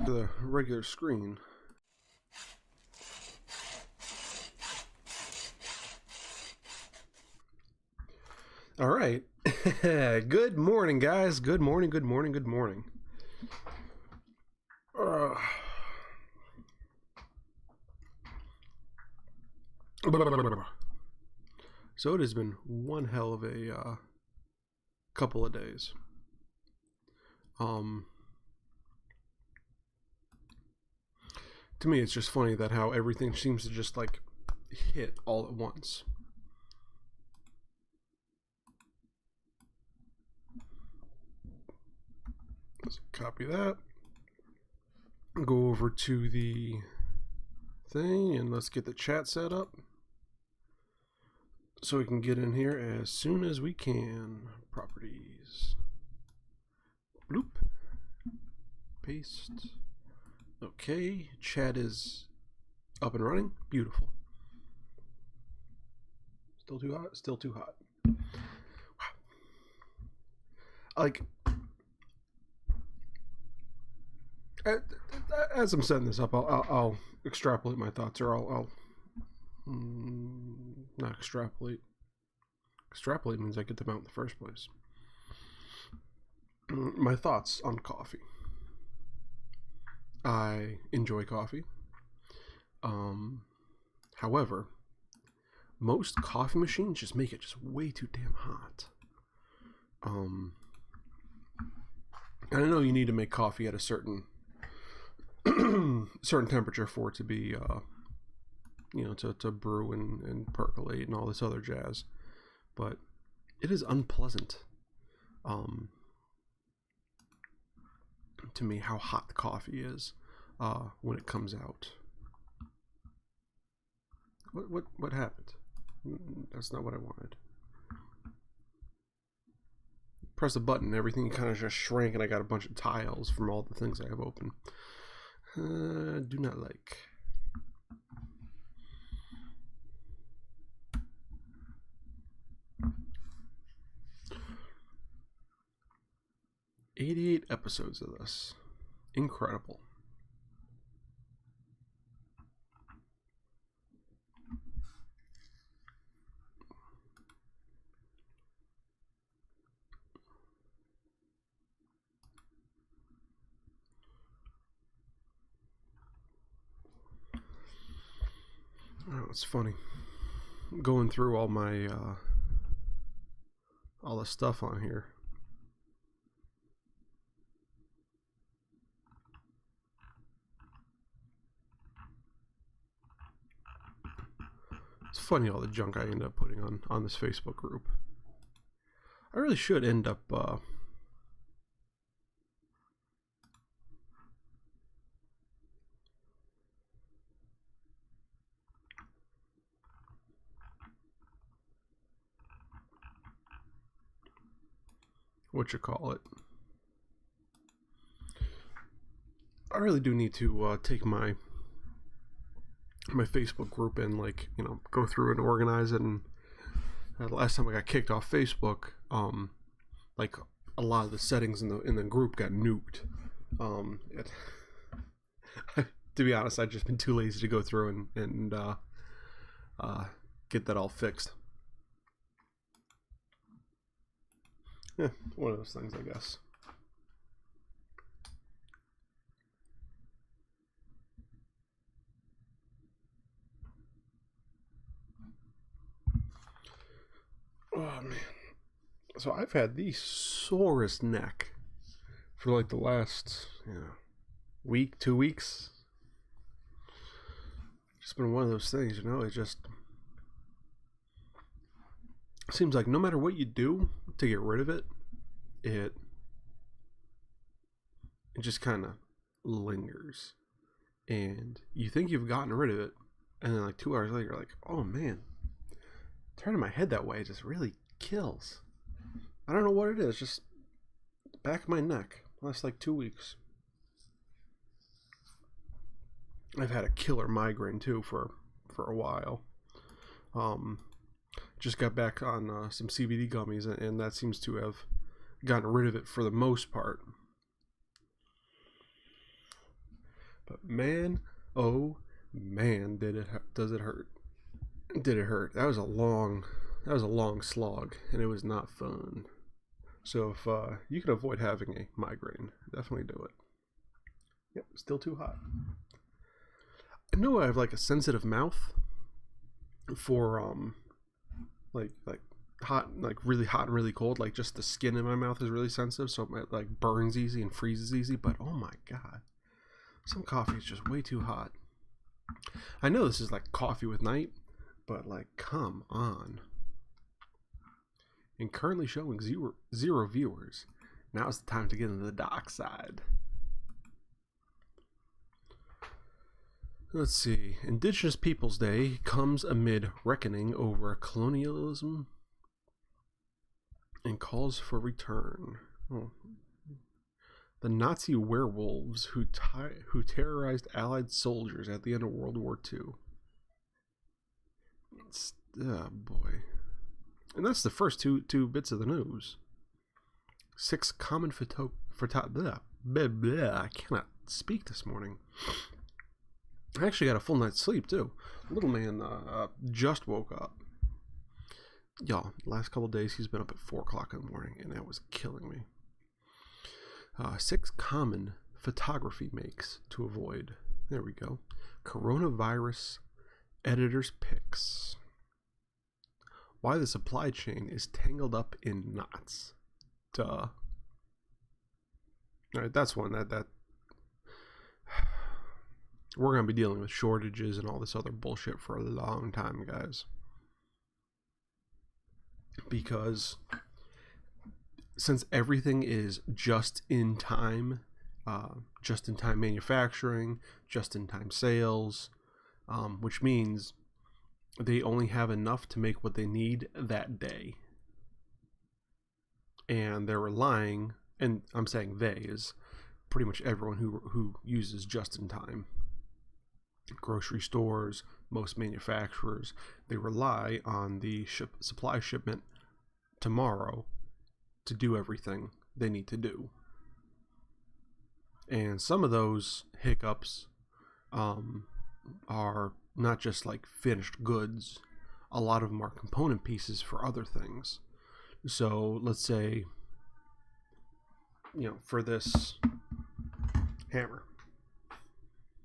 the regular screen. All right. Good morning, guys. Good morning, good morning, good morning. So it has been one hell of a couple of days. To me, it's just funny that how everything seems to just like hit all at once. Let's copy that. Go over to the thing and let's get the chat set up so we can get in here as soon as we can. Properties. Bloop. Paste. Okay, chat is up and running. Beautiful. Still too hot? Still too hot. Wow. Like, as I'm setting this up, I'll extrapolate my thoughts, or I'll not extrapolate. Extrapolate means I get them out in the first place. My thoughts on coffee. I enjoy coffee. However, most coffee machines just make it just way too damn hot. And I know you need to make coffee at a certain temperature for it to be, to brew and percolate and all this other jazz. But it is unpleasant, to me, how hot the coffee is when it comes out. What happened? That's not what I wanted. Press a button, everything kind of just shrank, and I got a bunch of tiles from all the things I have open. Do not like. "88 episodes of this. Incredible." Oh, it's funny. Going through all my, all the stuff on here. It's funny all the junk I end up putting on this Facebook group. I really should end up, I really do need to take my Facebook group and, like, go through and organize it. And the last time I got kicked off Facebook, like, a lot of the settings in the group got nuked. To be honest, I've just been too lazy to go through and get that all fixed. Yeah, one of those things, I guess. Oh man. So I've had the sorest neck for like the last, week, 2 weeks. It's been one of those things, it just seems like no matter what you do to get rid of it, it just kind of lingers. And you think you've gotten rid of it, and then like 2 hours later, you're like, oh man, turning my head that way just really kills. I don't know what it is, just back of my neck. Last like 2 weeks. I've had a killer migraine too for a while. Just got back on some CBD gummies, and that seems to have gotten rid of it for the most part. But man, oh man, does it hurt? Did it hurt? That was a long slog, and it was not fun. So if you can avoid having a migraine, definitely do it. Yep, still too hot. I know I have like a sensitive mouth for like hot, like really hot and really cold. Like just the skin in my mouth is really sensitive, so it like burns easy and freezes easy. But oh my god, some coffee is just way too hot. I know this is like coffee with night, but like come on. And currently showing zero viewers. Now's the time to get into the dark side. Let's see. Indigenous Peoples Day comes amid reckoning over colonialism and calls for return. Oh. The Nazi werewolves who terrorized Allied soldiers at the end of World War II. Oh boy. And that's the first two bits of the news. 6 common I cannot speak this morning. I actually got a full night's sleep too. Little man just woke up. Y'all, last couple days he's been up at 4 o'clock in the morning, and that was killing me. 6 common photography makes to avoid. There we go. Coronavirus editor's picks. Why the supply chain is tangled up in knots. Duh. All right, that's one that we're going to be dealing with shortages and all this other bullshit for a long time, guys. Because since everything is just in time manufacturing, just in time sales, which means they only have enough to make what they need that day. And they're relying, and I'm saying they is pretty much everyone who uses just in time. Grocery stores, most manufacturers, they rely on the supply shipment tomorrow to do everything they need to do. And some of those hiccups are not just like finished goods. A lot of them are component pieces for other things. So let's say, for this hammer,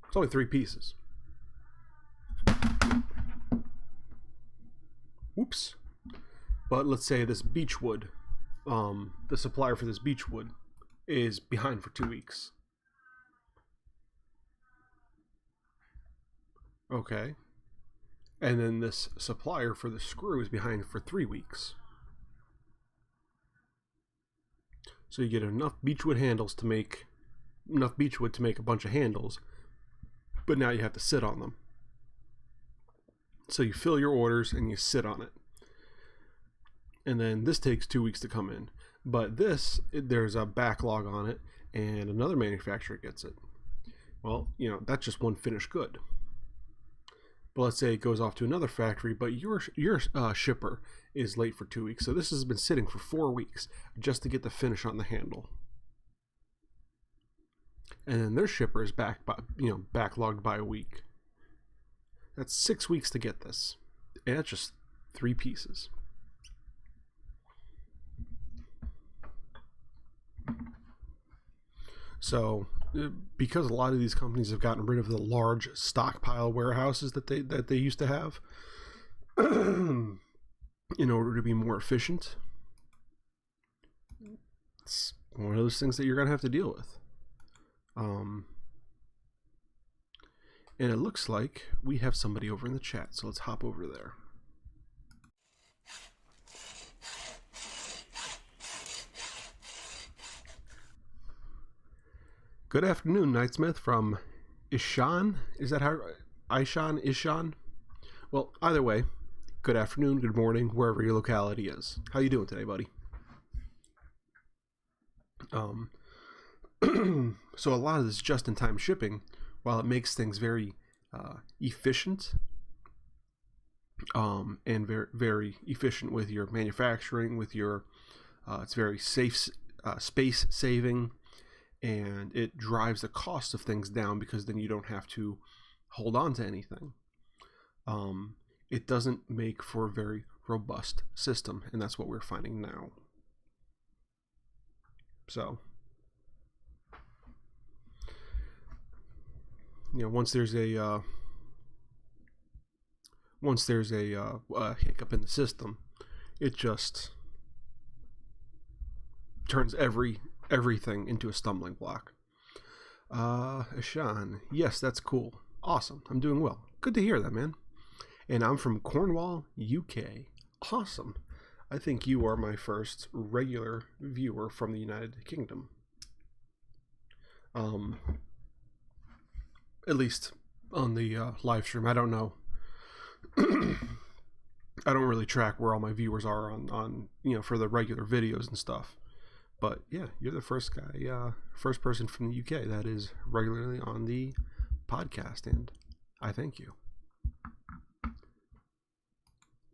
it's only 3 pieces. Whoops. But let's say this beechwood, the supplier for this beechwood is behind for 2 weeks. Okay. And then this supplier for the screw is behind for 3 weeks. So you get enough beechwood to make a bunch of handles, but now you have to sit on them. So you fill your orders and you sit on it. And then this takes 2 weeks to come in. But there's a backlog on it, and another manufacturer gets it. Well, that's just one finished good. But let's say it goes off to another factory, but your shipper is late for 2 weeks. So this has been sitting for 4 weeks just to get the finish on the handle. And then their shipper is backlogged by a week. That's 6 weeks to get this. And that's just 3 pieces. So, because a lot of these companies have gotten rid of the large stockpile warehouses that they used to have, in order to be more efficient, it's one of those things that you're going to have to deal with. And it looks like we have somebody over in the chat, so let's hop over there. Good afternoon, Knightsmith from Ishan. Is that how? Ishan? Well, either way, good afternoon, good morning, wherever your locality is. How you doing today, buddy? So a lot of this just-in-time shipping, while it makes things very efficient, and very, very efficient with your manufacturing, with your, it's very safe, space-saving, and it drives the cost of things down because then you don't have to hold on to anything. It doesn't make for a very robust system, and that's what we're finding now. So, once there's a hiccup in the system, it just turns everything into a stumbling block. Sean, yes, that's cool. Awesome. I'm doing well. Good to hear that, man. And I'm from Cornwall, UK. Awesome. I think you are my first regular viewer from the United Kingdom. At least on the live stream. I don't know. I don't really track where all my viewers are on for the regular videos and stuff. But yeah, you're the first guy, first person from the UK that is regularly on the podcast, and I thank you.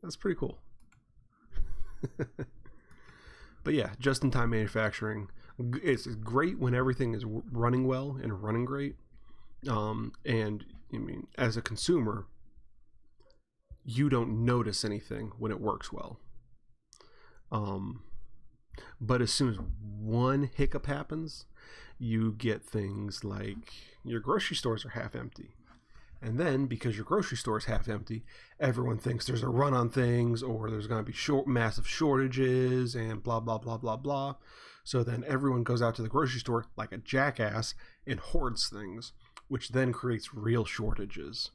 That's pretty cool. But yeah, just-in-time manufacturing, it's great when everything is running well and running great. And I mean, as a consumer, you don't notice anything when it works well. But as soon as one hiccup happens, you get things like your grocery stores are half empty. And then, because your grocery store is half empty, everyone thinks there's a run on things, or there's going to be massive shortages, and blah, blah, blah, blah, blah. So then everyone goes out to the grocery store like a jackass and hoards things, which then creates real shortages.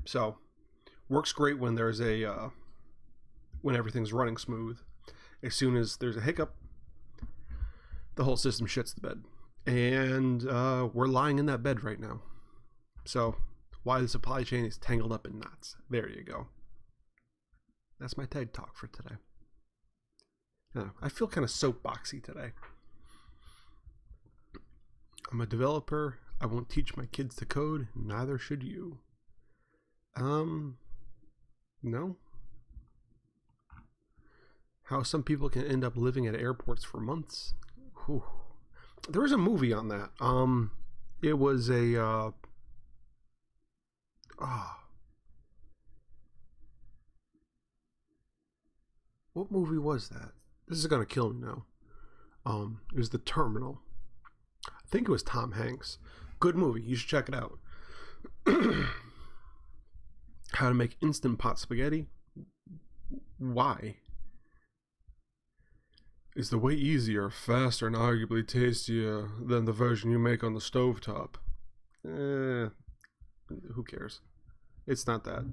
So, works great when there's when everything's running smooth. As soon as there's a hiccup, the whole system shits the bed. And we're lying in that bed right now. So, why the supply chain is tangled up in knots. There you go. That's my TED Talk for today. I feel kind of soapboxy today. I'm a developer. I won't teach my kids to code. Neither should you. No. How some people can end up living at airports for months. Whew. There was a movie on that. It was a what movie was that? This is gonna kill me now. It was The Terminal. I think it was Tom Hanks. Good movie. You should check it out. How to make Instant Pot spaghetti. Why? Is the way easier, faster, and arguably tastier than the version you make on the stovetop. Who cares? It's not that.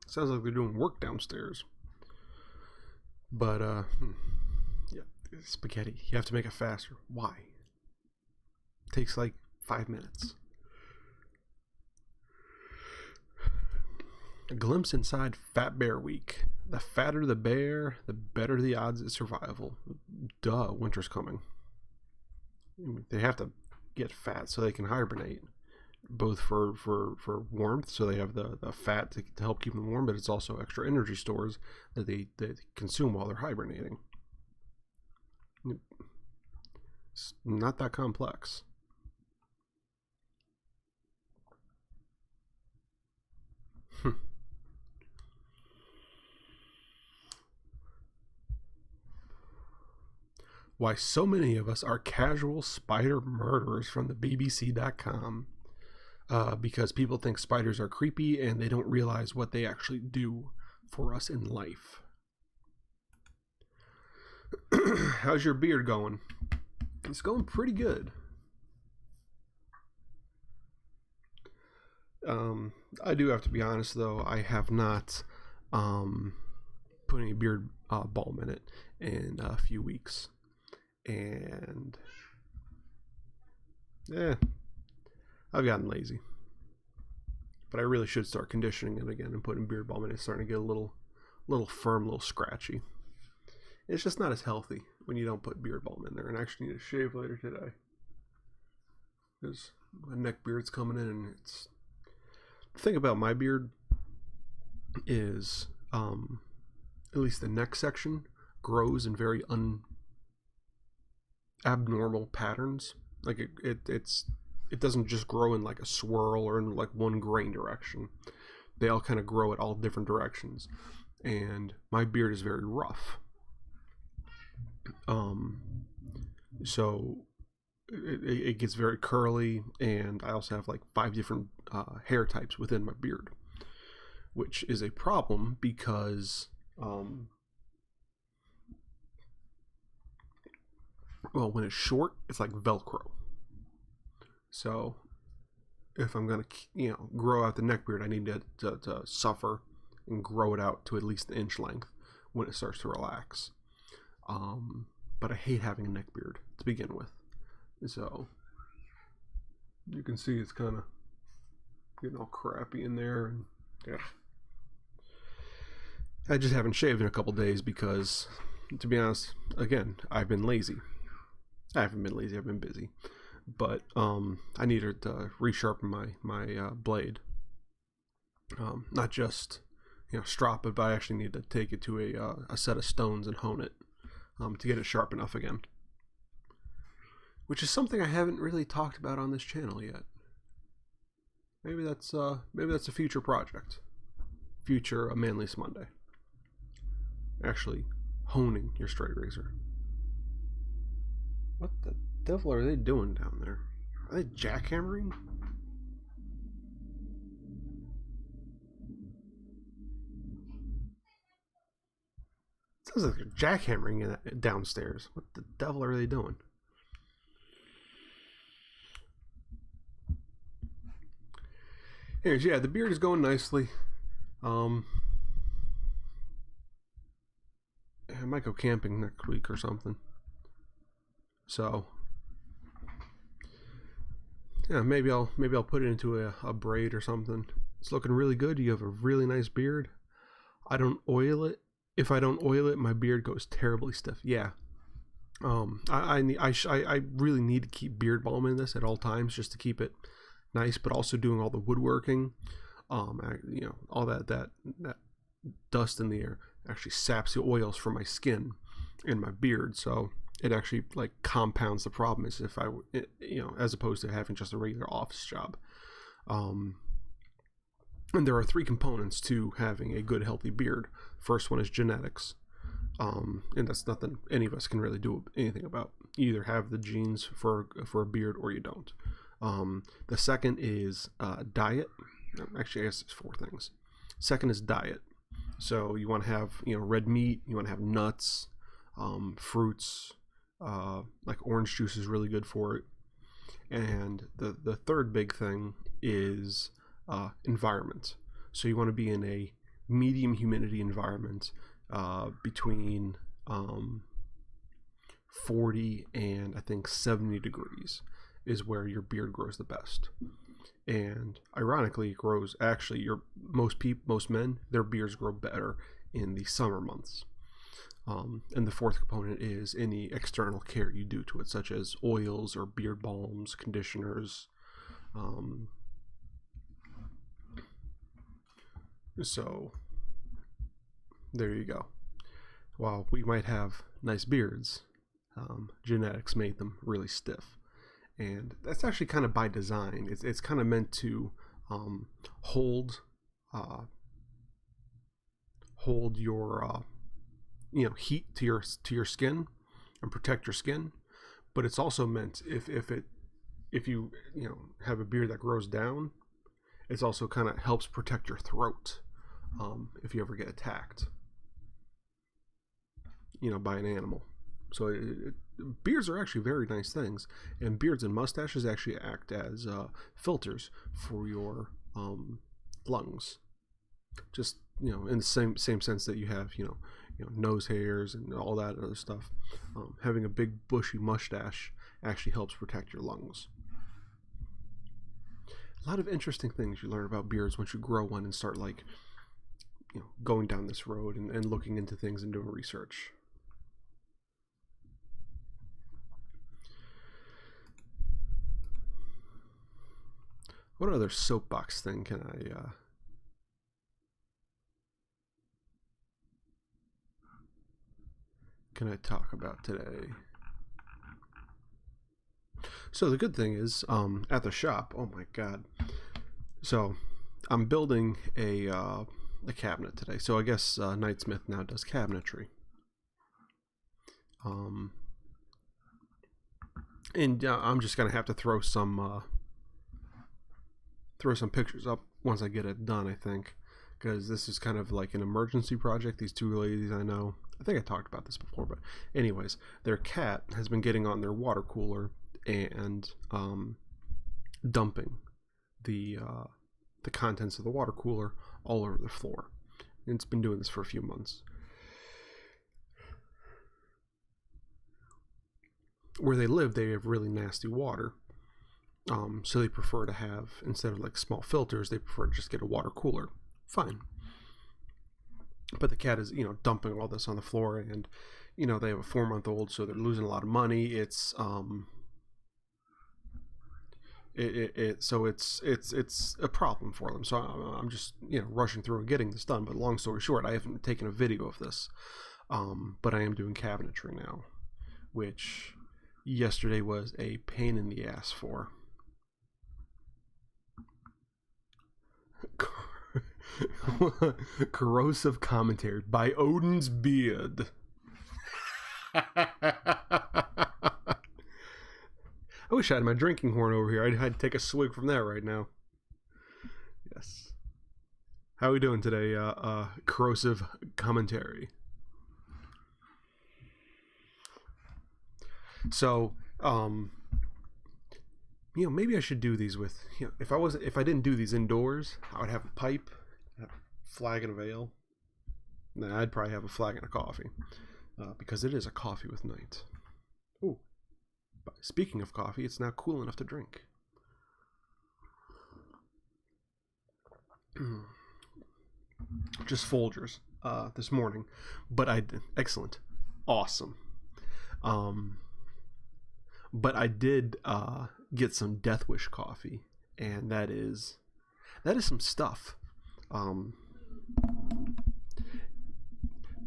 Sounds like they're doing work downstairs. But, yeah, spaghetti. You have to make it faster. Why? It takes like 5 minutes. A glimpse inside Fat Bear Week. The fatter the bear, the better the odds of survival. Duh, winter's coming. They have to get fat so they can hibernate. Both for warmth, so they have the fat to help keep them warm, but it's also extra energy stores that they consume while they're hibernating. It's not that complex. Why so many of us are casual spider murderers from the BBC.com. Because people think spiders are creepy and they don't realize what they actually do for us in life. How's your beard going? It's going pretty good. I do have to be honest though, I have not put any beard balm in it in a few weeks. And I've gotten lazy. But I really should start conditioning it again and putting beard balm in it. It's starting to get a little firm, a little scratchy. It's just not as healthy when you don't put beard balm in there. And I actually need to shave later today. Because my neck beard's coming in, and it's... The thing about my beard is at least the neck section, grows in very abnormal patterns. Like it doesn't just grow in like a swirl or in like one grain direction. They all kind of grow at all different directions, and my beard is very rough. So it gets very curly, and I also have like 5 different hair types within my beard, which is a problem because well, when it's short, it's like Velcro. So if I'm gonna, grow out the neck beard, I need to suffer and grow it out to at least an inch length when it starts to relax. But I hate having a neck beard to begin with. So you can see it's kind of getting all crappy in there, and yeah. I just haven't shaved in a couple days because, to be honest, again, I've been lazy. I haven't been lazy, I've been busy. But I needed to resharpen my blade. Not just strop it, but I actually need to take it to a set of stones and hone it to get it sharp enough again. Which is something I haven't really talked about on this channel yet. Maybe that's a future project. Future A Manliest Monday. Actually honing your straight razor. What the devil are they doing down there? Are they jackhammering? Sounds like they're jackhammering downstairs. What the devil are they doing? Anyways, yeah, the beard is going nicely. I might go camping next week or something. So yeah, maybe I'll put it into a braid or something. It's looking really good. You have a really nice beard. I don't oil it. If I don't oil it, my beard goes terribly stiff. Yeah. I really need to keep beard balm in this at all times just to keep it nice, but also doing all the woodworking. All that dust in the air actually saps the oils from my skin and my beard, so it actually like compounds the problem as if as opposed to having just a regular office job. And there are 3 components to having a good healthy beard. First one is genetics, and that's nothing any of us can really do anything about. You either have the genes for a beard or you don't. The second is diet. Actually, I guess it's 4 things. Second is diet. So you want to have red meat. You want to have nuts, fruits. Like orange juice is really good for it. And the third big thing is environment. So you want to be in a medium humidity environment between 40 and I think 70 degrees is where your beard grows the best. And ironically, it grows actually most men, their beards grow better in the summer months. And the fourth component is any external care you do to it, such as oils or beard balms, conditioners. So there you go. While we might have nice beards, genetics made them really stiff. And that's actually kind of by design. It's kind of meant to hold your heat to your skin and protect your skin. But it's also meant if you have a beard that grows down, it's also kind of helps protect your throat if you ever get attacked by an animal. So beards are actually very nice things, and beards and mustaches actually act as filters for your lungs. Just in the same sense that you have nose hairs and all that other stuff. Having a big bushy mustache actually helps protect your lungs. A lot of interesting things you learn about beards once you grow one and start going down this road and looking into things and doing research. What other soapbox thing can I can I talk about today? So the good thing is, at the shop, oh my god. So I'm building a cabinet today. So I guess Knightsmith now does cabinetry. And I'm just gonna have to throw some pictures up once I get it done, I think, because this is kind of like an emergency project. These two ladies I know, I think I talked about this before, but anyways, their cat has been getting on their water cooler and dumping the contents of the water cooler all over the floor. And it's been doing this for a few months. Where they live, they have really nasty water. So they prefer to have, instead of like small filters, they prefer to just get a water cooler. Fine. But the cat is, dumping all this on the floor, and, they have a 4-month-old, so they're losing a lot of money. It's, so it's a problem for them. So I'm just, rushing through and getting this done. But long story short, I haven't taken a video of this. But I am doing cabinetry now, which yesterday was a pain in the ass for. Corrosive commentary by Odin's Beard. I wish I had my drinking horn over here. I'd take a swig from that right now. Yes. How are we doing today, corrosive commentary? So, maybe I should do these with, if I didn't do these indoors, I would have a pipe, a flagon of ale. Nah, I'd probably have a flagon of coffee, because it is a coffee with night. Ooh. But speaking of coffee, it's now cool enough to drink. Just Folgers this morning, but excellent, awesome. But I did get some Death Wish coffee, and that is some stuff.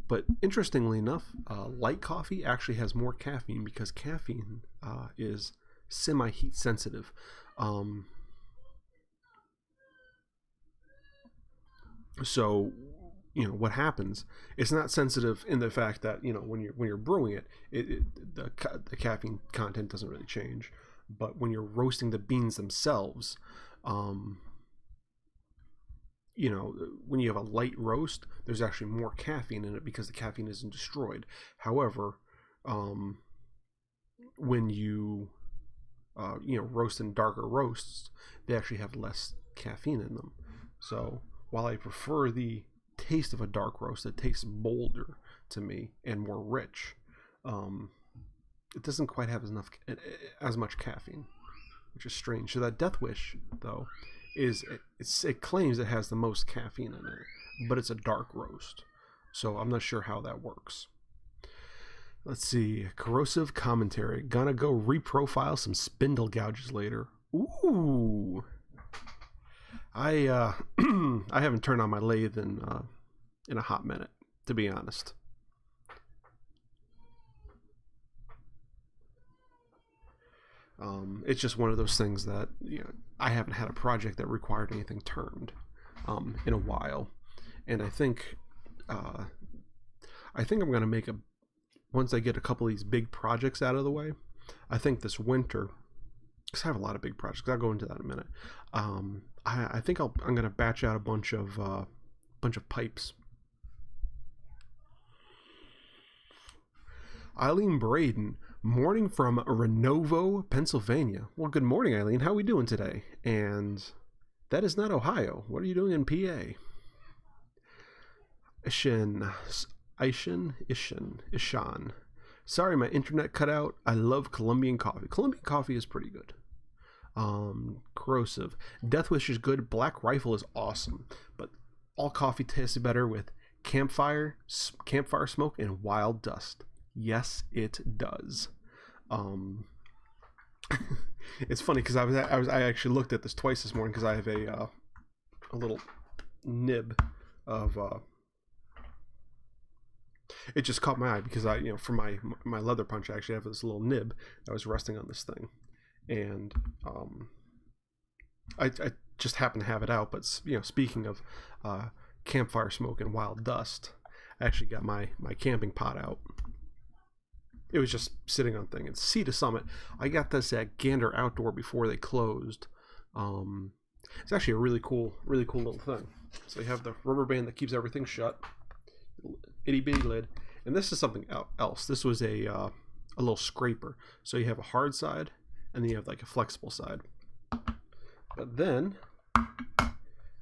But interestingly enough, light coffee actually has more caffeine because caffeine is semi-heat sensitive. So, what happens? It's not sensitive in the fact that when you're brewing it, the caffeine content doesn't really change. But when you're roasting the beans themselves, when you have a light roast, there's actually more caffeine in it because the caffeine isn't destroyed. However, when you roast in darker roasts, they actually have less caffeine in them. So while I prefer the taste of a dark roast, it tastes bolder to me and more rich. It doesn't quite have as much caffeine, which is strange. So that Death Wish, though, it claims it has the most caffeine in it, but it's a dark roast. So I'm not sure how that works. Let's see. Corrosive commentary. Gonna go reprofile some spindle gouges later. Ooh. I haven't turned on my lathe in a hot minute, to be honest. It's just one of those things that I haven't had a project that required anything turned in a while, and I think I'm gonna make once I get a couple of these big projects out of the way. I think this winter, because I have a lot of big projects. I'll go into that in a minute. I think I'm gonna batch out a bunch of pipes. Eileen Braden, morning from Renovo, Pennsylvania. Well, good morning, Eileen. How are we doing today? And that is not Ohio. What are you doing in PA? Ishan. Sorry, my internet cut out. I love Colombian coffee. Colombian coffee is pretty good. Corrosive. Death Wish is good. Black Rifle is awesome. But all coffee tastes better with campfire smoke, and wild dust. Yes, it does. It's funny because I actually looked at this twice this morning because I have a little nib of it just caught my eye because for my leather punch, I actually have this little nib that was resting on this thing, and I just happened to have it out. But speaking of campfire smoke and wild dust, I actually got my camping pot out. It was just sitting on thing. It's Sea to Summit. I got this at Gander Outdoor before they closed. It's actually a really cool little thing. So you have the rubber band that keeps everything shut, itty bitty lid, and this is something else. This was a little scraper. So you have a hard side, and then you have like a flexible side. But then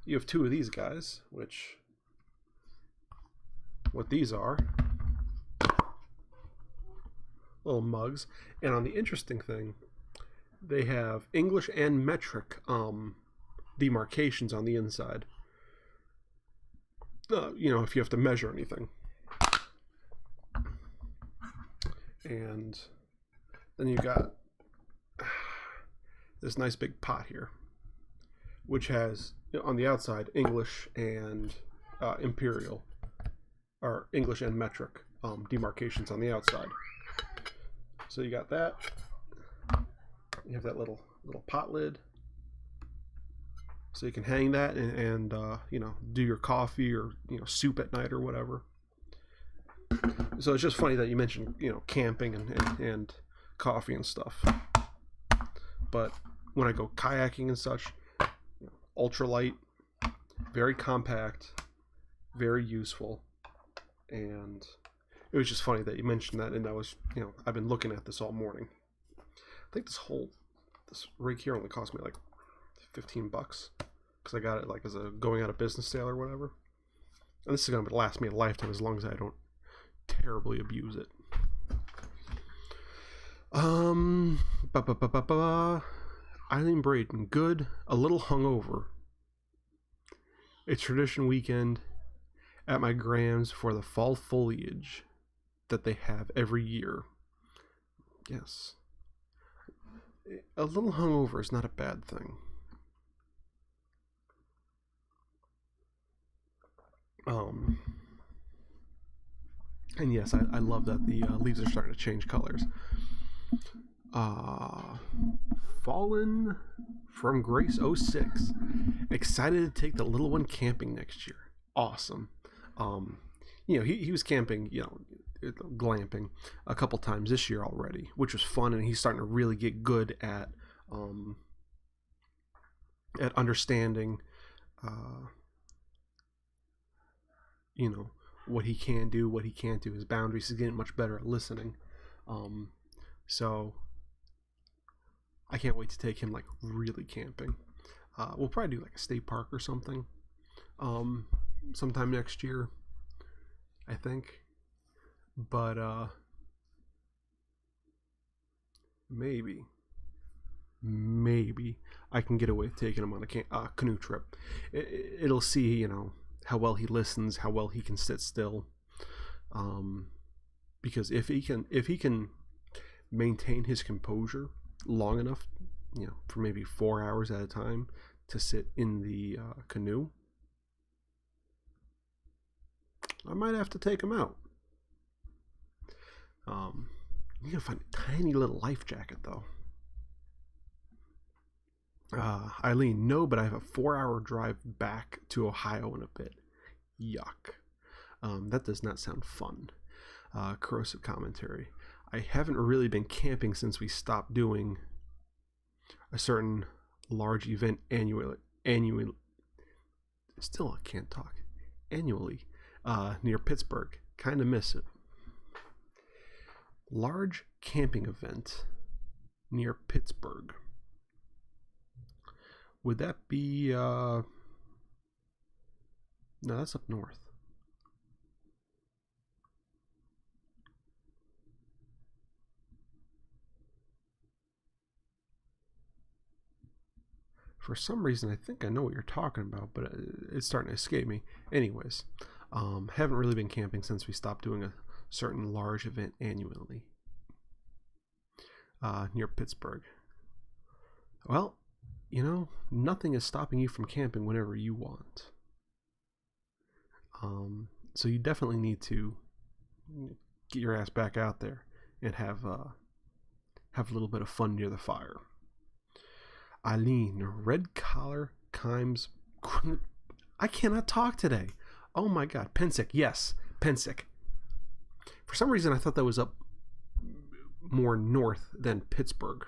you have two of these guys, which what these are. Little mugs, and on the interesting thing, they have English and metric demarcations on the inside. If you have to measure anything. And then you got this nice big pot here, which has on the outside English and imperial, or English and metric demarcations on the outside. So you got that. You have that little pot lid, so you can hang that and do your coffee or soup at night or whatever. So it's just funny that you mentioned camping and coffee and stuff. But when I go kayaking and such, ultralight, very compact, very useful, and it was just funny that you mentioned that. And I was I've been looking at this all morning. I think this rig here only cost me like $15 because I got it like as a going out of business sale or whatever. And this is going to last me a lifetime as long as I don't terribly abuse it. Eileen Braden, good, a little hungover. A tradition weekend at my Grams for the fall foliage that they have every year. Yes. A little hungover is not a bad thing. And yes, I love that the leaves are starting to change colors. Fallen from Grace 06. Excited to take the little one camping next year. Awesome. He was camping, glamping a couple times this year already, which was fun, and he's starting to really get good at understanding what he can do, what he can't do, his boundaries. He's getting much better at listening. So I can't wait to take him like really camping. We'll probably do like a state park or something sometime next year, I think. But maybe I can get away with taking him on a canoe trip. It'll see how well he listens, how well he can sit still, because if he can maintain his composure long enough, for maybe 4 hours at a time to sit in the canoe, I might have to take him out. You gotta find a tiny little life jacket though. Eileen, no, but I have a 4-hour drive back to Ohio in a bit. Yuck. That does not sound fun. Corrosive commentary. I haven't really been camping since we stopped doing a certain large event annually. Still, I can't talk. Annually, near Pittsburgh. Kind of miss it. Large camping event near Pittsburgh. Would that be no, that's up north. For some reason, I think I know what you're talking about, but it's starting to escape me. Anyways, haven't really been camping since we stopped doing a certain large event annually near Pittsburgh. Well, nothing is stopping you from camping whenever you want. So you definitely need to get your ass back out there and have a little bit of fun near the fire. Eileen, red collar chimes. I cannot talk today. Oh my god. Pensick. Yes, Pensick. For some reason, I thought that was up more north than Pittsburgh.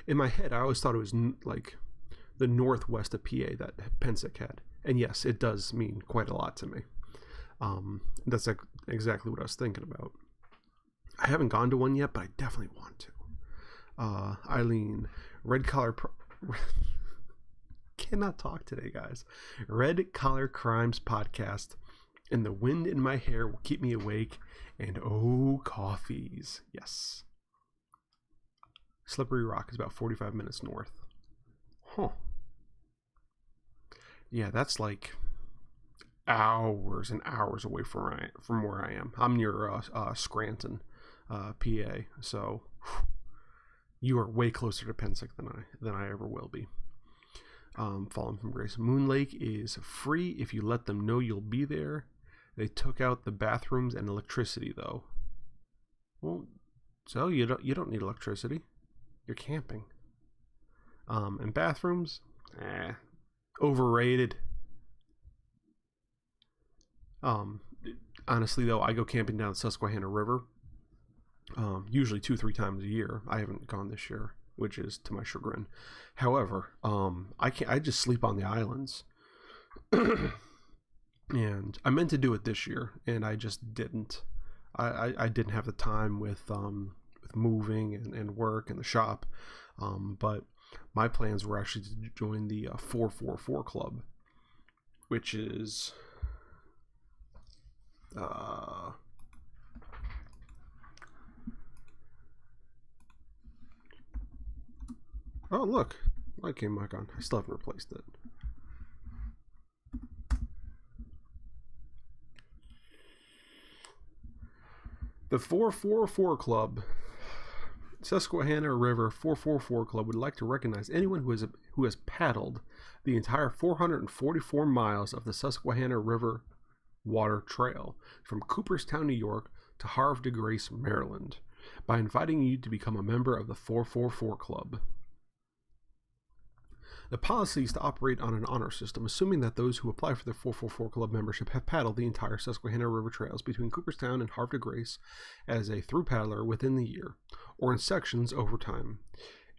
In my head, I always thought it was like the northwest of PA that Pensick had. And yes, it does mean quite a lot to me. That's exactly what I was thinking about. I haven't gone to one yet, but I definitely want to. Eileen, red collar... cannot talk today, guys. Red Collar Crimes podcast, and the wind in my hair will keep me awake, and oh, coffees. Yes. Slippery Rock is about 45 minutes north. Huh. Yeah, that's like hours and hours away from where I am. I'm near Scranton, PA, so you are way closer to Pensick than I ever will be. Fallen from Grace. Moon Lake is free if you let them know you'll be there. They took out the bathrooms and electricity, though. Well, so you don't need electricity. You're camping. And bathrooms, overrated. Honestly, though, I go camping down the Susquehanna River. Usually 2-3 times a year. I haven't gone this year, which is to my chagrin. However, I just sleep on the islands. And I meant to do it this year, and I just didn't. I didn't have the time with moving and work and the shop. But my plans were actually to join the 444 Club, which is oh, look. Light came back on. I still haven't replaced it. The 444 Club, Susquehanna River 444 Club, would like to recognize anyone who has paddled the entire 444 miles of the Susquehanna River Water Trail from Cooperstown, New York to Havre de Grace, Maryland, by inviting you to become a member of the 444 Club. The policy is to operate on an honor system, assuming that those who apply for the 444 Club membership have paddled the entire Susquehanna River trails between Cooperstown and Havre de Grace as a through paddler within the year, or in sections over time.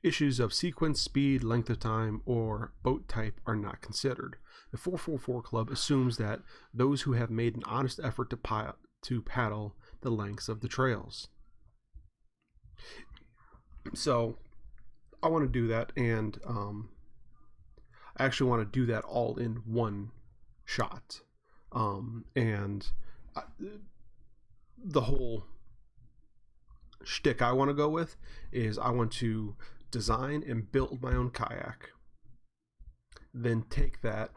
Issues of sequence, speed, length of time, or boat type are not considered. The 444 Club assumes that those who have made an honest effort to paddle the lengths of the trails. So, I want to do that, and I actually want to do that all in one shot. The whole shtick I want to go with is I want to design and build my own kayak, then take that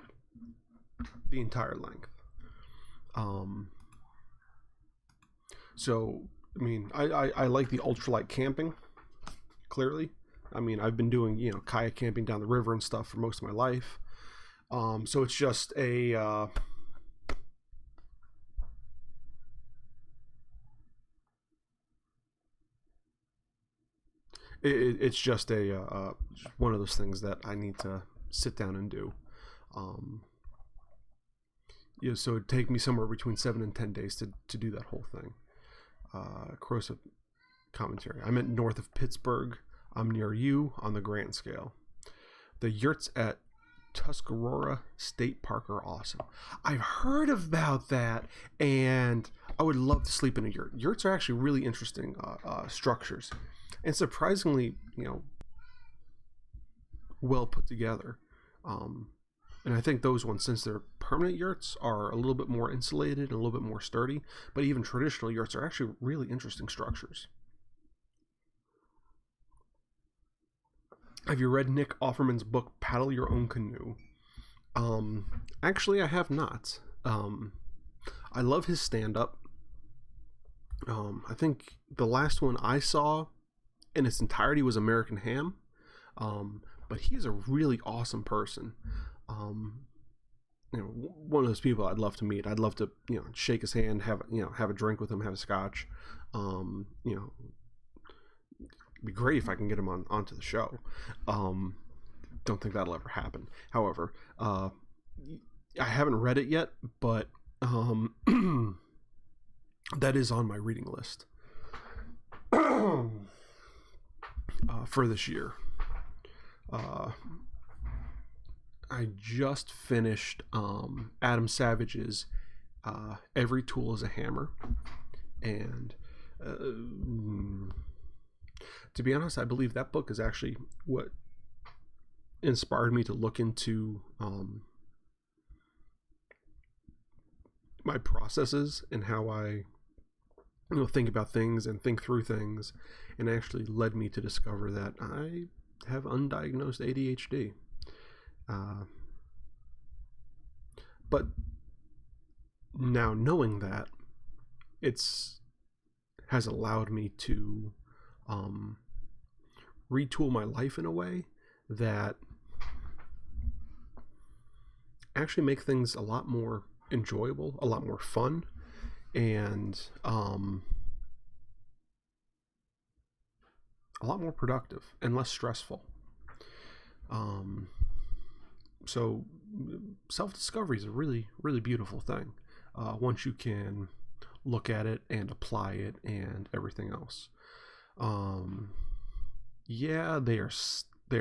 the entire length. So, I mean, I like the ultralight camping, clearly. I mean, I've been doing, kayak camping down the river and stuff for most of my life. So it's just a... it's just a one of those things that I need to sit down and do. So it'd take me somewhere between 7 and 10 days to do that whole thing. Corrosive commentary. I meant north of Pittsburgh. I'm near you on the grand scale. The yurts at Tuscarora State Park are awesome. I've heard about that, and I would love to sleep in a yurt. Yurts are actually really interesting structures, and surprisingly, well put together. And I think those ones, since they're permanent yurts, are a little bit more insulated and a little bit more sturdy. But even traditional yurts are actually really interesting structures. Have you read Nick Offerman's book, Paddle Your Own Canoe? Actually, I have not. I love his stand-up. I think the last one I saw in its entirety was American Ham. But he's a really awesome person. one of those people I'd love to meet. I'd love to, shake his hand, have a drink with him, have a scotch. It'd be great if I can get him onto the show. Don't think that'll ever happen. However, I haven't read it yet, but that is on my reading list for this year. I just finished Adam Savage's Every Tool is a Hammer, and to be honest, I believe that book is actually what inspired me to look into my processes and how I think about things and think through things, and actually led me to discover that I have undiagnosed ADHD. But now knowing that, has allowed me to retool my life in a way that actually make things a lot more enjoyable, a lot more fun, and a lot more productive and less stressful. So self-discovery is a really, really beautiful thing once you can look at it and apply it and everything else. Yeah, they are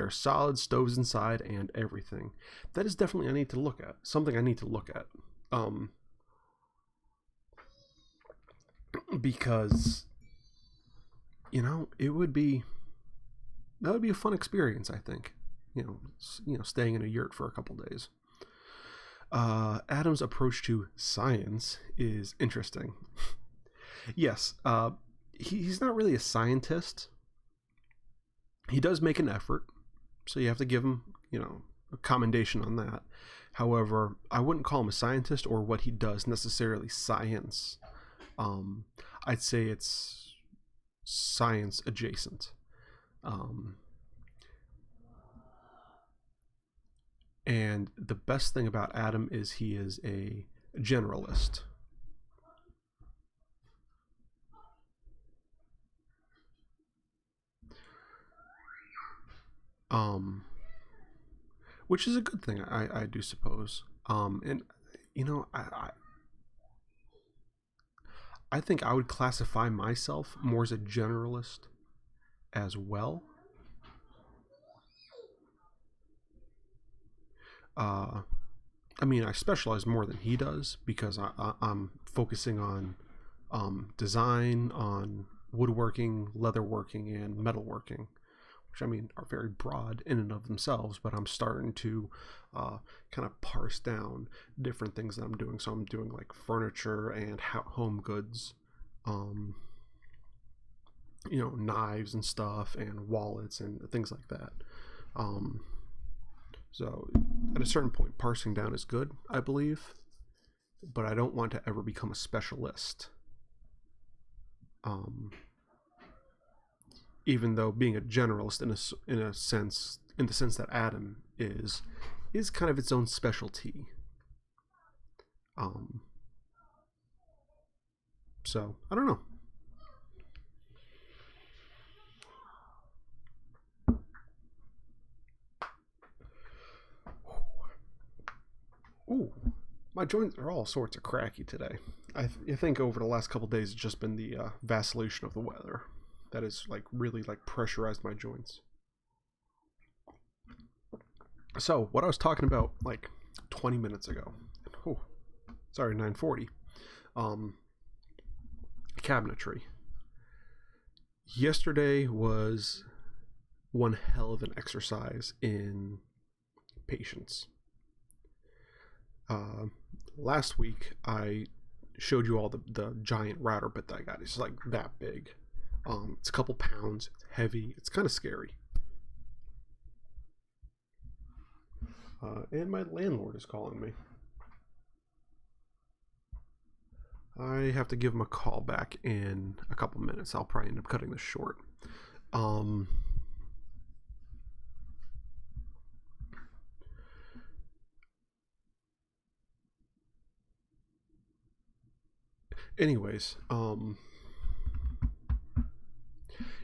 solid stoves inside and everything. That is definitely something I need to look at. Because that would be a fun experience, I think. Staying in a yurt for a couple days. Adam's approach to science is interesting. Yes, he's not really a scientist. He does make an effort, so you have to give him, a commendation on that. However, I wouldn't call him a scientist or what he does necessarily science. I'd say it's science adjacent. And the best thing about Adam is he is a generalist. Which is a good thing, I do suppose. And I think I would classify myself more as a generalist as well. I specialize more than he does because I'm focusing on design, on woodworking, leatherworking, and metalworking, which are very broad in and of themselves, but I'm starting to kind of parse down different things that I'm doing. So I'm doing like furniture and home goods, knives and stuff, and wallets and things like that. So at a certain point, parsing down is good, I believe, but I don't want to ever become a specialist. Even though being a generalist in the sense that Adam is kind of its own specialty. So I don't know. Ooh, my joints are all sorts of cracky today. I think over the last couple days it's just been the vacillation of the weather that has really pressurized my joints. So what I was talking about 20 minutes ago. 9:40. Cabinetry. Yesterday was one hell of an exercise in patience. Last week I showed you all the giant router bit that I got. It's that big. It's a couple pounds. It's heavy. It's kind of scary. And my landlord is calling me. I have to give him a call back in a couple minutes. I'll probably end up cutting this short. anyways,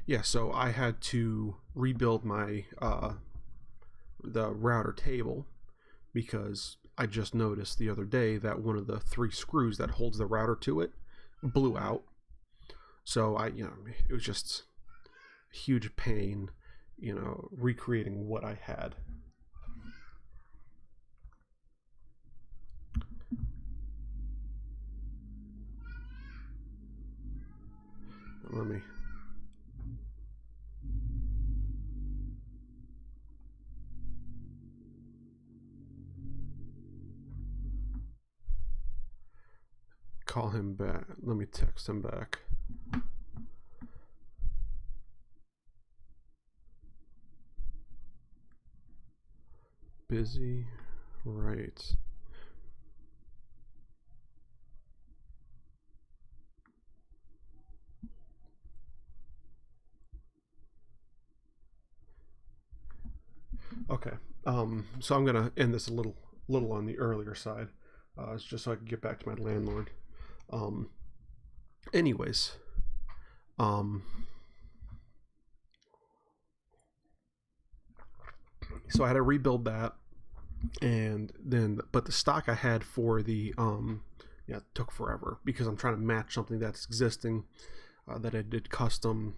yeah, so I had to rebuild my the router table because I just noticed the other day that one of the 3 screws that holds the router to it blew out. So it was just a huge pain, recreating what I had. Let me call him back. Let me text him back. Busy, right. Okay, so I'm gonna end this a little on the earlier side. It's just so I can get back to my landlord. Anyways, so I had to rebuild that, and then but the stock I had for the it took forever because I'm trying to match something that's existing that I did custom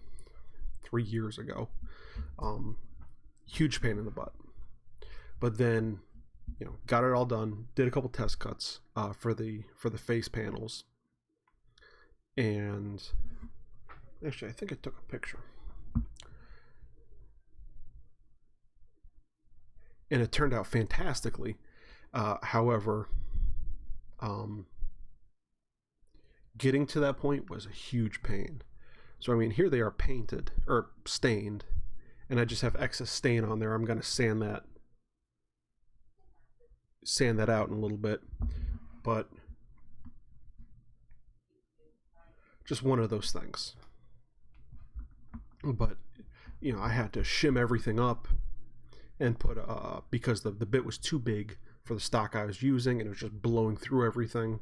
3 years ago. Huge pain in the butt, but then got it all done, did a couple test cuts for the face panels, and actually I think I took a picture, and it turned out fantastically. However, getting to that point was a huge pain. So I mean, here they are painted or stained, and I just have excess stain on there. I'm going to sand that out in a little bit, but just one of those things. But I had to shim everything up and put because the bit was too big for the stock I was using, and it was just blowing through everything.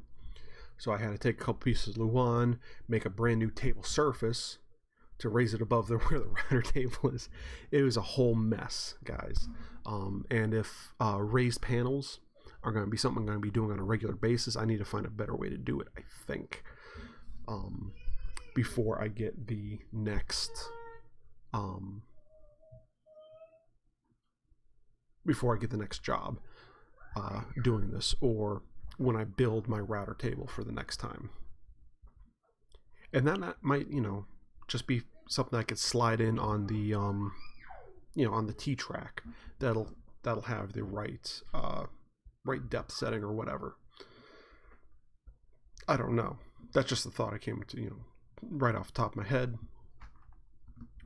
So I had to take a couple pieces of Luan, make a brand new table surface to raise it above where the router table is. It was a whole mess, guys. And if raised panels are going to be something I'm going to be doing on a regular basis, I need to find a better way to do it, I think, before I get the next job doing this, or when I build my router table for the next time. And that might, just be something I could slide in on the on the T-track that'll have the right depth setting or whatever. I don't know. That's just the thought I came to, right off the top of my head.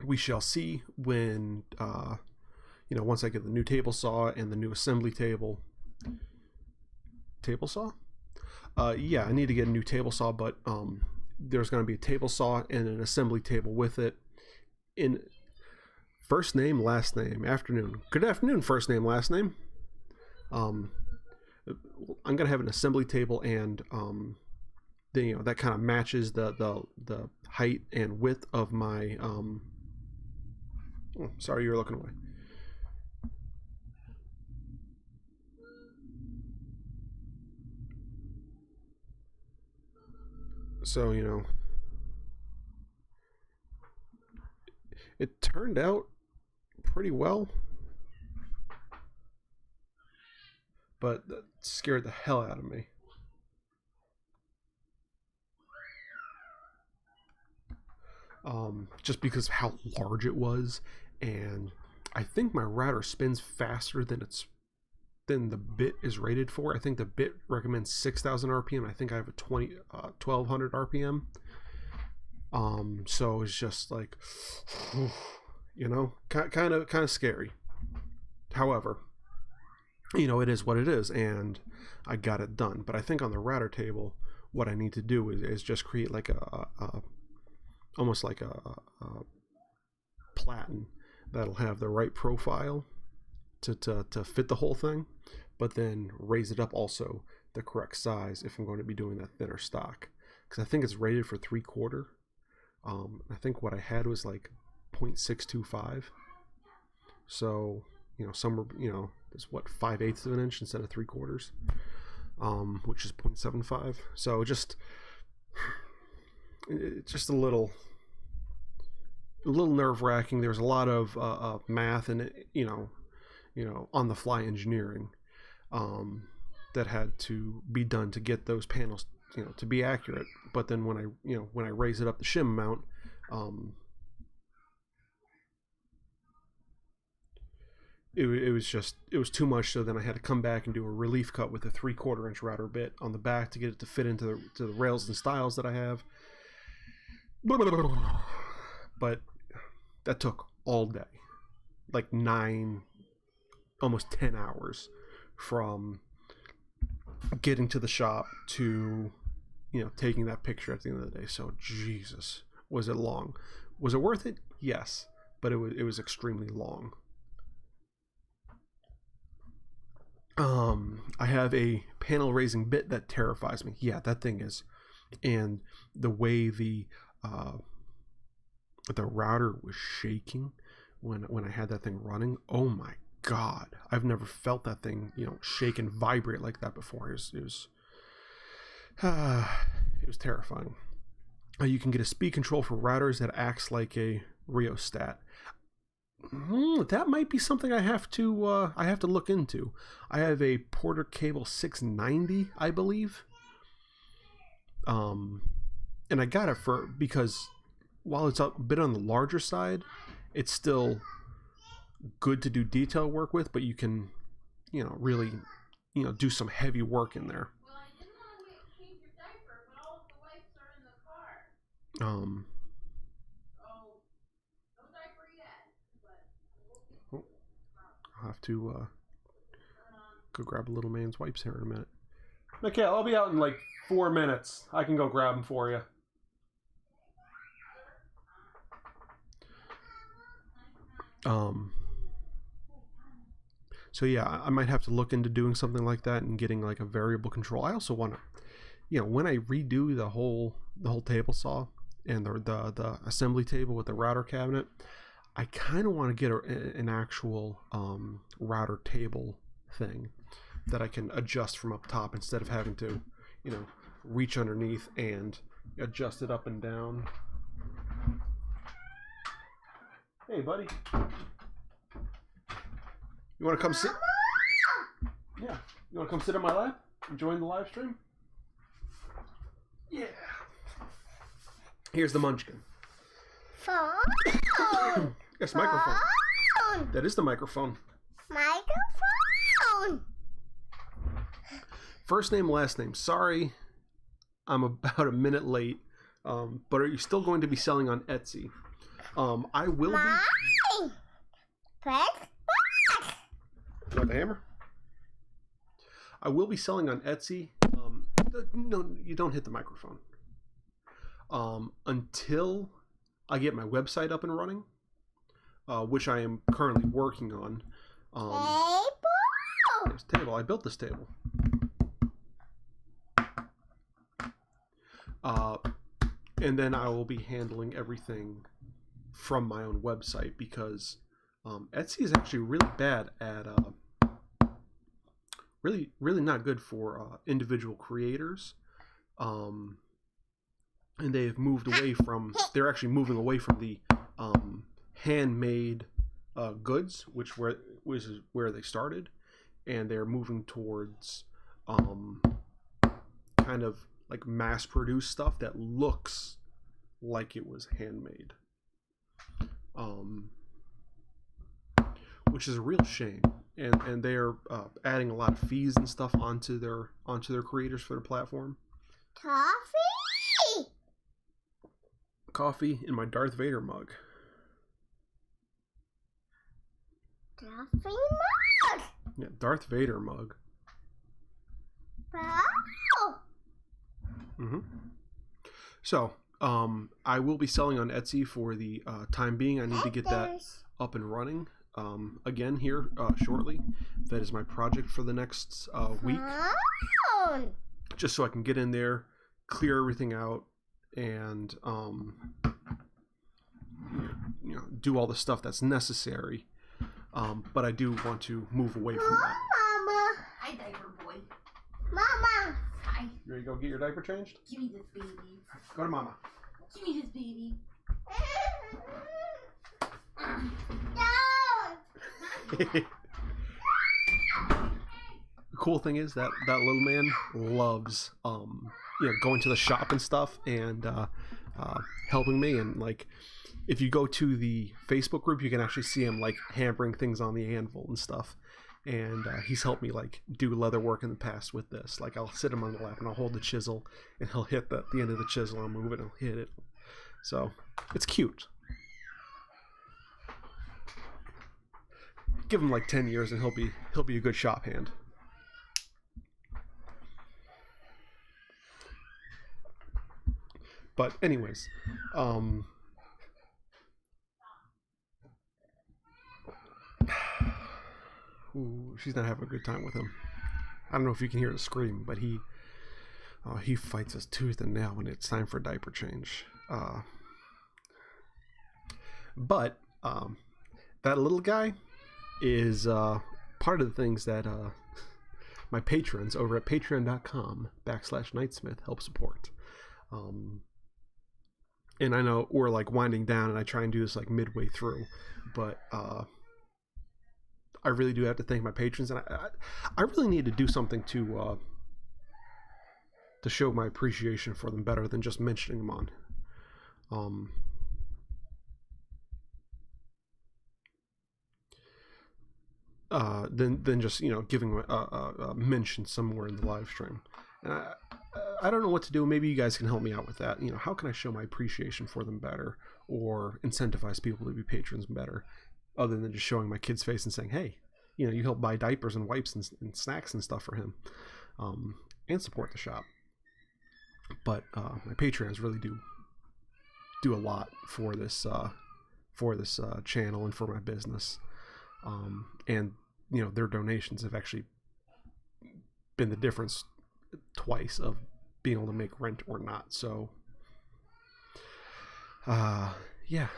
We shall see when once I get the new table saw and the new assembly table. Table saw? Yeah, I need to get a new table saw, but there's going to be a table saw and an assembly table with it. In first name, last name, afternoon. Good afternoon, first name, last name. I'm going to have an assembly table, and that kind of matches the height and width of my. Sorry, you're looking away. So, it turned out pretty well, but that scared the hell out of me. Just because of how large it was, and I think my router spins faster than the bit is rated for. I think the bit recommends 6,000 RPM. I think I have a 1200 RPM. So it's just like, kind of scary. However, it is what it is, and I got it done. But I think on the router table, what I need to do is just create like almost like a platen that'll have the right profile to fit the whole thing, but then raise it up also the correct size if I'm going to be doing that thinner stock. because I think it's rated for 3/4. I think what I had was like 0.625. So, somewhere, it's what, 5/8 of an inch instead of 3/4, which is 0.75. So it's just a little nerve-wracking. There's a lot of math and on the fly engineering that had to be done to get those panels to be accurate. But then when I raise it up the shim amount, it was too much. So then I had to come back and do a relief cut with a 3/4 inch router bit on the back to get it to fit into the rails and styles that I have. But that took all day, like 9, almost 10 hours from getting to the shop to taking that picture at the end of the day. So Jesus, was it long? Was it worth it? Yes, but it was extremely long. I have a panel raising bit that terrifies me. Yeah, that thing is. And the way the router was shaking when I had that thing running, oh my God, I've never felt that thing shake and vibrate like that before. It was terrifying. You can get a speed control for routers that acts like a rheostat. That might be something I have to look into. I have a Porter Cable 690, I believe. And I got it because while it's a bit on the larger side, it's still good to do detail work with, but you can, really, do some heavy work in there. Well, I didn't want to change your diaper, but all of the wipes are in the car. No diaper yet, but I'll have to go grab a little man's wipes here in a minute. Okay, I'll be out in like 4 minutes. I can go grab them for you. So yeah, I might have to look into doing something like that and getting like a variable control. I also want to, when I redo the whole table saw and the assembly table with the router cabinet, I kind of want to get an actual router table thing that I can adjust from up top instead of having to, reach underneath and adjust it up and down. Hey, buddy. You want to come sit? Yeah. You want to come sit on my lap and join the live stream? Yeah. Here's the munchkin. Phone. Yes, microphone. Phone. That is the microphone. Microphone. First name, last name. Sorry, I'm about a minute late. But are you still going to be selling on Etsy? I will be. Press back. You want the hammer? I will be selling on Etsy. No, you don't hit the microphone. Until I get my website up and running, which I am currently working on. Table. There's a table. I built this table. And then I will be handling everything from my own website because Etsy is actually really bad at really not good for individual creators, and they've moved away from they're actually moving away from the handmade goods, which was where they started, and they're moving towards kind of like mass produced stuff that looks like it was handmade, which is a real shame. And they're adding a lot of fees and stuff onto their creators for their platform. Coffee in my Darth Vader mug. Darth Vader mug. Yeah, Darth Vader mug. Wow. So, I will be selling on Etsy for the time being. I need to get that up and running again here shortly. That is my project for the next week. Just so I can get in there, clear everything out and do all the stuff that's necessary. But I do want to move away from that. Mama. Hi, diaper boy. Mama. Hi. You ready to go get your diaper changed? Give me this baby. Go to Mama. Give me this baby. No. The cool thing is that little man loves going to the shop and stuff and helping me, and like if you go to the Facebook group you can actually see him like hammering things on the anvil and stuff, and he's helped me like do leather work in the past with this. Like I'll sit him on the lap and I'll hold the chisel and he'll hit the end of the chisel, I'll move it and he'll hit it, so it's cute. Give him like 10 years and he'll be a good shop hand. But anyways, ooh, she's not having a good time with him. I don't know if you can hear the scream, but he fights us tooth and nail when it's time for a diaper change. But that little guy is part of the things that my patrons over at patreon.com/Knightsmith help support. And I know we're like winding down and I try and do this like midway through, but I really do have to thank my patrons, and I really need to do something to show my appreciation for them better than just mentioning them on. Than just giving a mention somewhere in the live stream. And I don't know what to do. Maybe you guys can help me out with that. How can I show my appreciation for them better, or incentivize people to be patrons better, other than just showing my kid's face and saying, hey, you help buy diapers and wipes and snacks and stuff for him, and support the shop. But my Patreons really do a lot for this channel and for my business. And their donations have actually been the difference twice of being able to make rent or not. So yeah,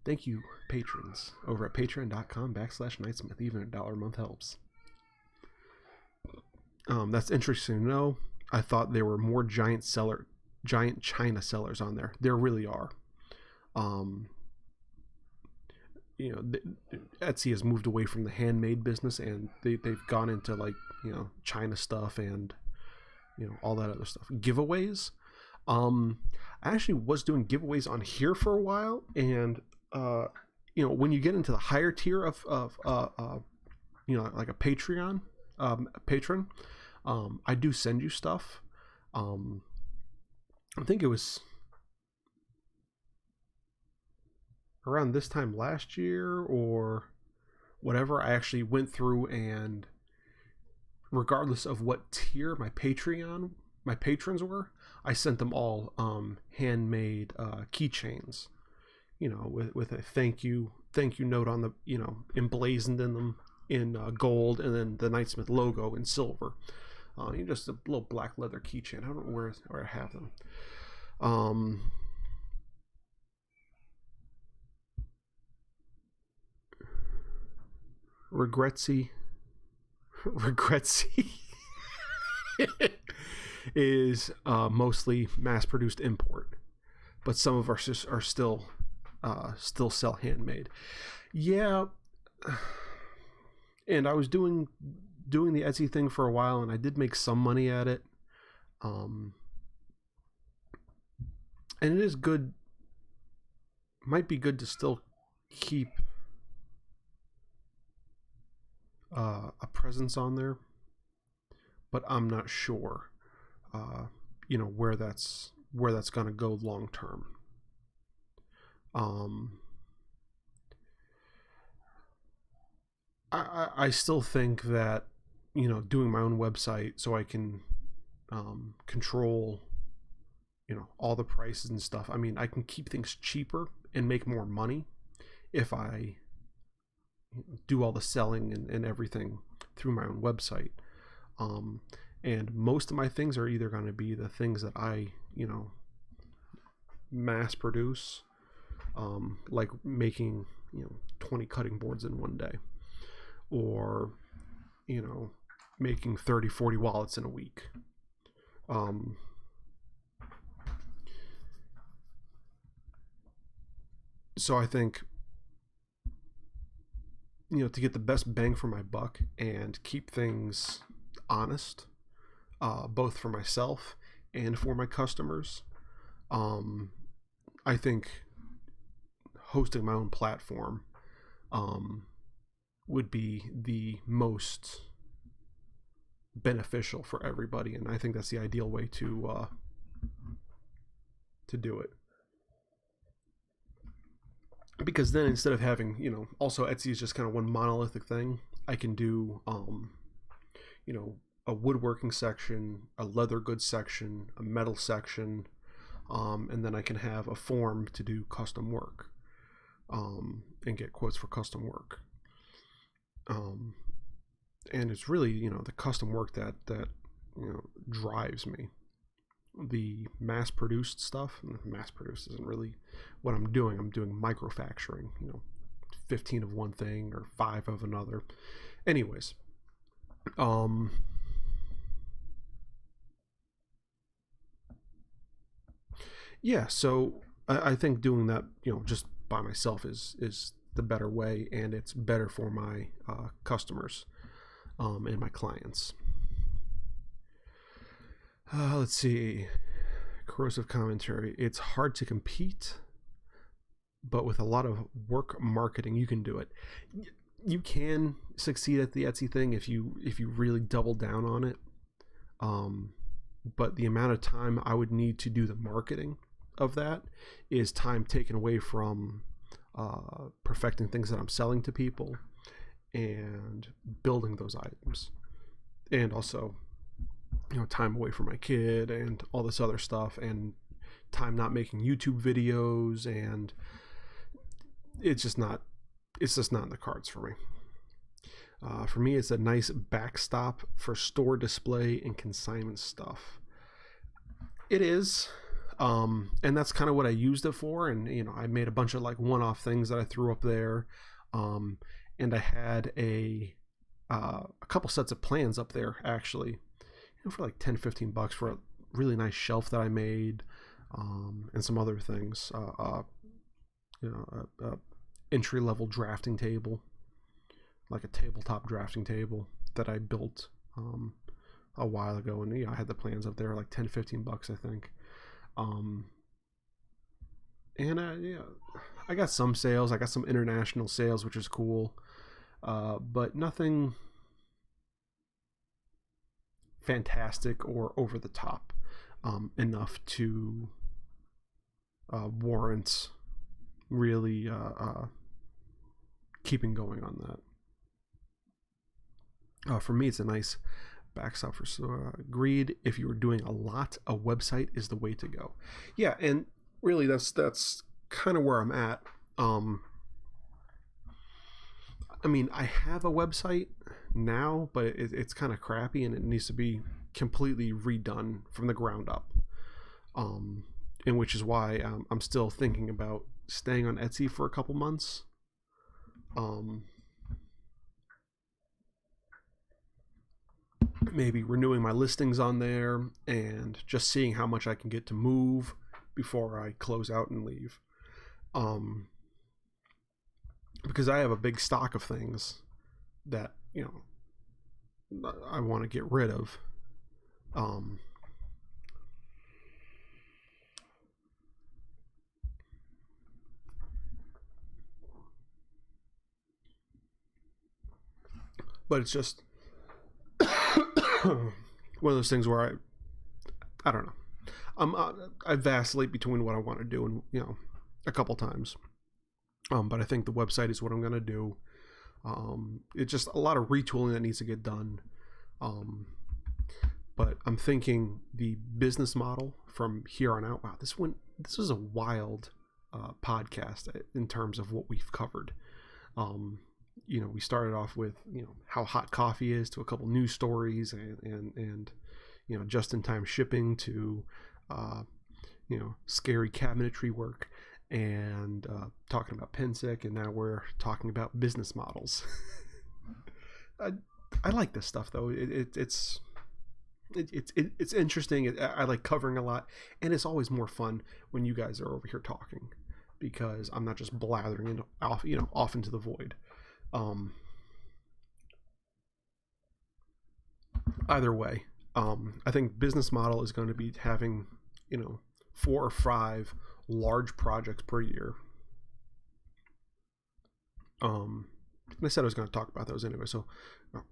thank you patrons over at patreon.com/Knightsmith. Even $1 a month helps. That's interesting to know. I thought there were more giant China sellers on there. There really are. Etsy has moved away from the handmade business, and they've gone into like China stuff and all that other stuff. Giveaways. I actually was doing giveaways on here for a while, and when you get into the higher tier of like a Patreon patron, I do send you stuff. I think it was around this time last year or whatever, I actually went through, and regardless of what tier my patrons were, I sent them all handmade keychains, with a thank you note on the, emblazoned in them in gold, and then the Knightsmith logo in silver. Just a little black leather keychain. I don't know where I have them. Regretsy is mostly mass-produced import, but some of our are still sell handmade. Yeah, and I was doing the Etsy thing for a while, and I did make some money at it. And it is good. Might be good to still keep a presence on there, but I'm not sure where that's gonna go long term. I still think that doing my own website so I can control all the prices and stuff. I mean, I can keep things cheaper and make more money if I do all the selling and everything through my own website. And most of my things are either going to be the things that I mass produce, like making 20 cutting boards in one day, or making 30-40 wallets in a week. So I think to get the best bang for my buck and keep things honest, both for myself and for my customers, I think hosting my own platform would be the most beneficial for everybody, and I think that's the ideal way to do it. Because then instead of having, also Etsy is just kind of one monolithic thing, I can do, a woodworking section, a leather goods section, a metal section, and then I can have a form to do custom work, and get quotes for custom work. And it's really, the custom work that drives me. The mass-produced stuff, mass-produced isn't really what I'm doing. I'm doing microfacturing, 15 of one thing or 5 of another. Anyways, yeah, so I think doing that, just by myself is the better way, and it's better for my customers and my clients. Let's see. Corrosive commentary. It's hard to compete, but with a lot of work marketing, you can do it. You can succeed at the Etsy thing if you really double down on it. But the amount of time I would need to do the marketing of that is time taken away from perfecting things that I'm selling to people and building those items, and also time away from my kid and all this other stuff, and time not making YouTube videos, and it's just not in the cards for me. For me, it's a nice backstop for store display and consignment stuff. It is, and that's kind of what I used it for. And I made a bunch of like one-off things that I threw up there, and I had a couple sets of plans up there actually, for like $10-15 for a really nice shelf that I made, and some other things. Entry-level drafting table, like a tabletop drafting table that I built a while ago, and I had the plans up there like $10-15, I think. And I got some sales. I got some international sales, which is cool, but nothing fantastic or over the top enough to warrant really keeping going on that. For me, it's a nice backstop for greed. If you were doing a lot, a website is the way to go. Yeah, and really that's kind of where I'm at. I mean, I have a website now, but it's kind of crappy, and it needs to be completely redone from the ground up. And which is why I'm still thinking about staying on Etsy for a couple months. Maybe renewing my listings on there and just seeing how much I can get to move before I close out and leave. Because I have a big stock of things that I want to get rid of. But it's just one of those things where I don't know. I vacillate between what I want to do and a couple times. But I think the website is what I'm gonna do. It's just a lot of retooling that needs to get done. But I'm thinking the business model from here on out. Wow, this was a wild podcast in terms of what we've covered. We started off with how hot coffee is, to a couple news stories, and just-in-time shipping, to scary cabinetry work, and talking about Pensec, and now we're talking about business models. I like this stuff though. It's interesting. I like covering a lot, and it's always more fun when you guys are over here talking, because I'm not just blathering off into the void. Either way, I think business model is going to be having 4 or 5 large projects per year. And I said I was going to talk about those anyway, so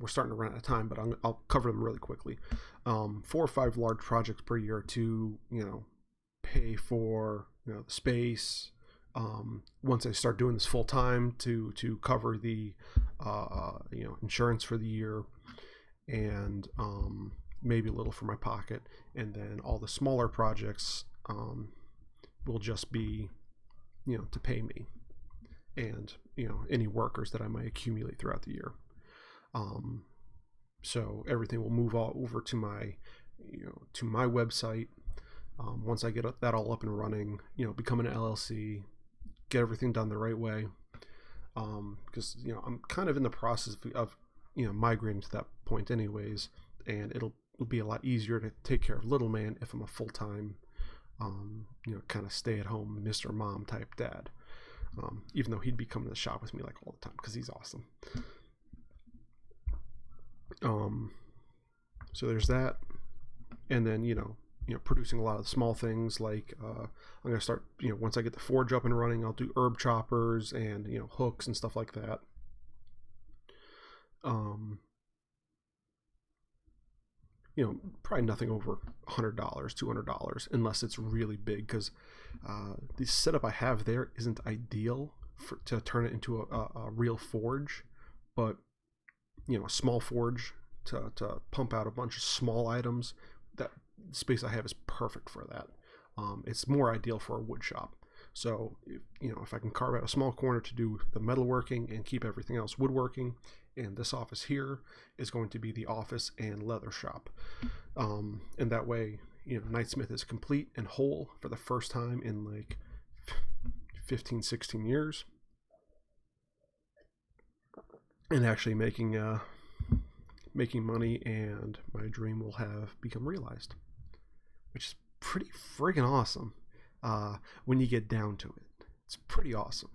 we're starting to run out of time, but I'll cover them really quickly. 4 or 5 large projects per year to pay for the space. Once I start doing this full time, to cover the insurance for the year, and maybe a little for my pocket, and then all the smaller projects will just be to pay me, and any workers that I might accumulate throughout the year. So everything will move all over to my website. Once I get that all up and running, become an LLC, get everything done the right way, because I'm kind of in the process of migrating to that point anyways, and it'll be a lot easier to take care of little man if I'm a full-time kind of stay-at-home Mr. Mom type dad, even though he'd be coming to the shop with me like all the time because he's awesome. So there's that, and then producing a lot of the small things, like I'm gonna start once I get the forge up and running, I'll do herb choppers and hooks and stuff like that. Probably nothing over $100, $200, unless it's really big, because the setup I have there isn't ideal to turn it into a real forge, but a small forge to pump out a bunch of small items. That space I have is perfect for that. It's more ideal for a wood shop. So if I can carve out a small corner to do the metalworking and keep everything else woodworking, and this office here is going to be the office and leather shop, and that way Knightsmith is complete and whole for the first time in like 15-16 years, and actually making money, and my dream will have become realized, which is pretty friggin' awesome. When you get down to it, it's pretty awesome.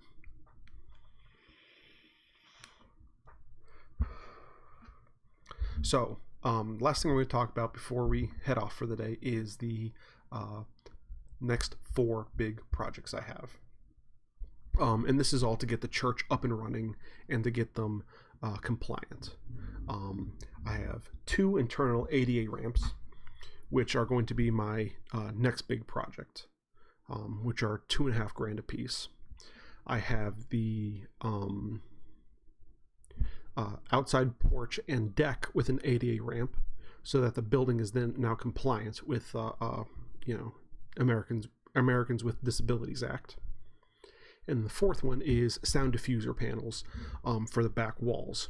So last thing we're going to talk about before we head off for the day is the next 4 big projects I have, and this is all to get the church up and running and to get them compliant. I have 2 internal ADA ramps, which are going to be my next big project, which are $2,500 a piece. I have the outside porch and deck with an ADA ramp, so that the building is then now compliant with Americans with Disabilities Act. And the 4th one is sound diffuser panels for the back walls.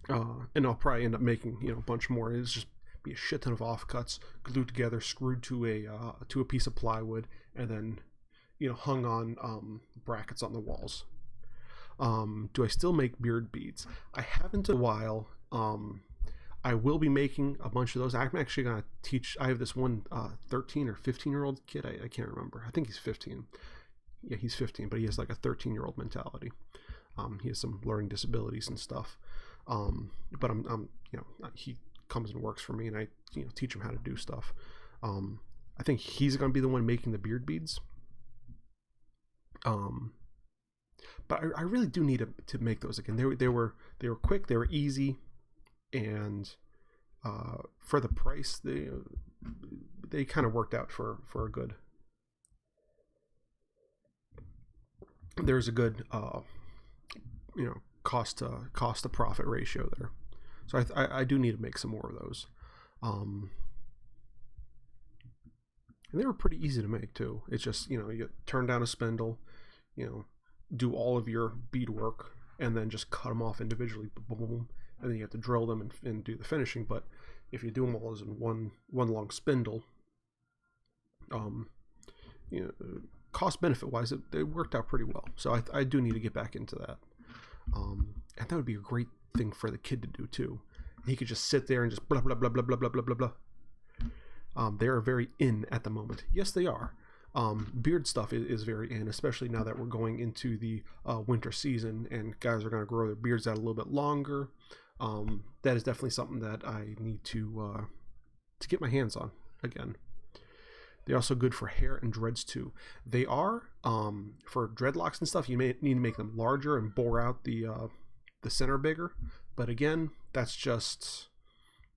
And I'll probably end up making a bunch more. It's just be a shit ton of offcuts glued together, screwed to a piece of plywood, and then hung on brackets on the walls. Do I still make beard beads? I haven't in a while. I will be making a bunch of those. I'm actually going to teach. I have this one 13 or 15-year-old kid. I can't remember. I think he's 15. Yeah, he's 15, but he has like a 13-year-old mentality. He has some learning disabilities and stuff. But he comes and works for me, and I teach him how to do stuff. I think he's going to be the one making the beard beads. But I really do need to make those again. They were quick, they were easy, and for the price, they kind of worked out for a good. There's a good cost to profit ratio there. So I do need to make some more of those. And they were pretty easy to make too. It's just you turn down a spindle, do all of your bead work, and then just cut them off individually, boom, boom, boom, and then you have to drill them and do the finishing. But if you do them all as in one long spindle, cost benefit wise, it worked out pretty well. So I do need to get back into that. And that would be a great thing for the kid to do too. He could just sit there and just blah blah blah blah blah blah blah blah blah. They are very in at the moment. Yes, they are. Beard stuff is very in, especially now that we're going into the winter season and guys are going to grow their beards out a little bit longer. That is definitely something that I need to get my hands on again. They're also good for hair and dreads too. They are for dreadlocks and stuff. You may need to make them larger and bore out the center bigger. But again, that's just,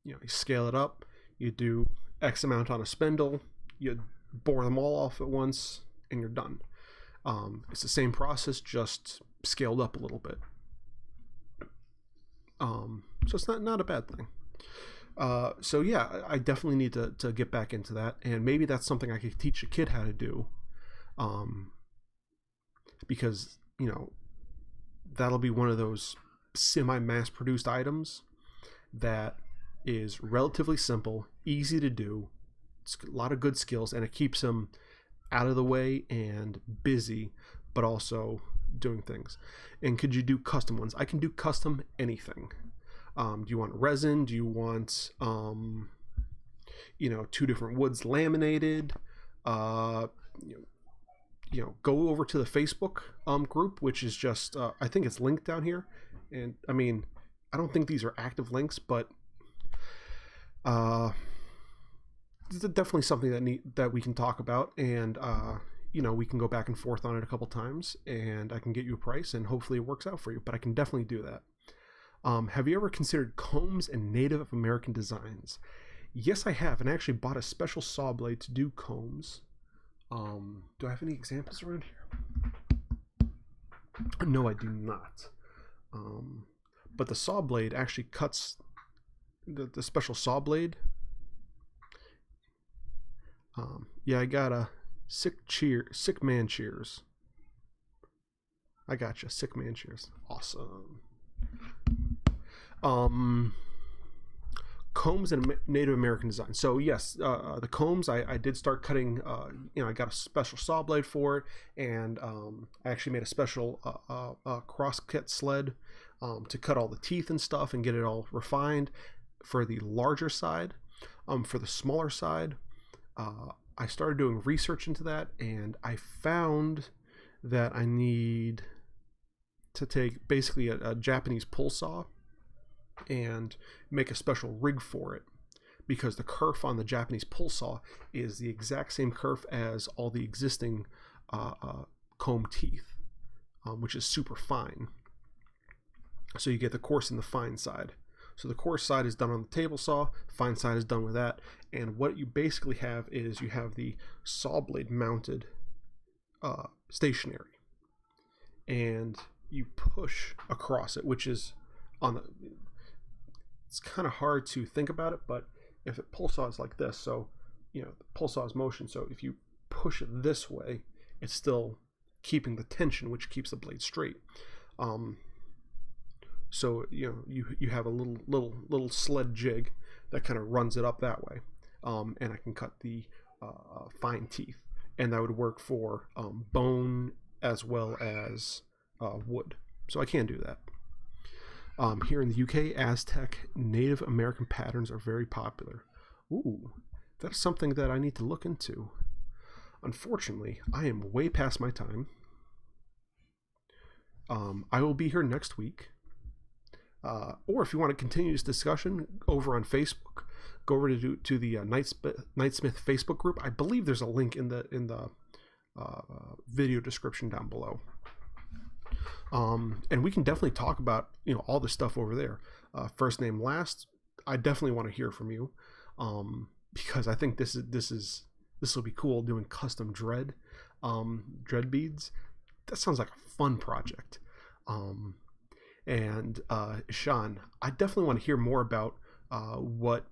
you scale it up. You do X amount on a spindle. You bore them all off at once, and you're done. It's the same process, just scaled up a little bit. So it's not a bad thing. So yeah, I definitely need to get back into that, and maybe that's something I could teach a kid how to do, because that'll be one of those semi-mass produced items that is relatively simple, easy to do. It's a lot of good skills, and it keeps them out of the way and busy, but also doing things. And could you do custom ones? I can do custom anything. Do you want resin? Do you want 2 different woods laminated? Go over to the Facebook group, which is just I think it's linked down here. And I mean, I don't think these are active links, but it's definitely something that we can talk about, and we can go back and forth on it a couple times, and I can get you a price, and hopefully it works out for you. But I can definitely do that. Have you ever considered combs and Native American designs? Yes, I have, and I actually bought a special saw blade to do combs. Do I have any examples around here? No, I do not. But the saw blade actually cuts the special saw blade. Yeah, I got a sick man cheers. I gotcha, sick man cheers. Awesome. Combs and Native American design. So yes, the combs, I did start cutting. I got a special saw blade for it, and I actually made a special cross-cut sled to cut all the teeth and stuff and get it all refined for the larger side. For the smaller side, I started doing research into that, and I found that I need to take basically a Japanese pull saw and make a special rig for it, because the kerf on the Japanese pull saw is the exact same kerf as all the existing comb teeth, which is super fine. So you get the coarse and the fine side. So the coarse side is done on the table saw, fine side is done with that, and what you basically have is you have the saw blade mounted stationary, and you push across it, which is on the, it's kind of hard to think about it, but if it pull saws like this, so the pull saw is motion, so if you push it this way, it's still keeping the tension, which keeps the blade straight. So you have a little sled jig that kind of runs it up that way, and I can cut the fine teeth, and that would work for bone as well as wood. So I can do that. Here in the UK, Aztec Native American patterns are very popular. Ooh, that's something that I need to look into. Unfortunately, I am way past my time. I will be here next week. Or if you want to continue this discussion over on Facebook, go over to the Knightsmith Facebook group. I believe there's a link in the video description down below. And we can definitely talk about all the stuff over there. First name last. I definitely want to hear from you, because I think this will be cool, doing custom dread beads. That sounds like a fun project. And Sean, I definitely want to hear more about what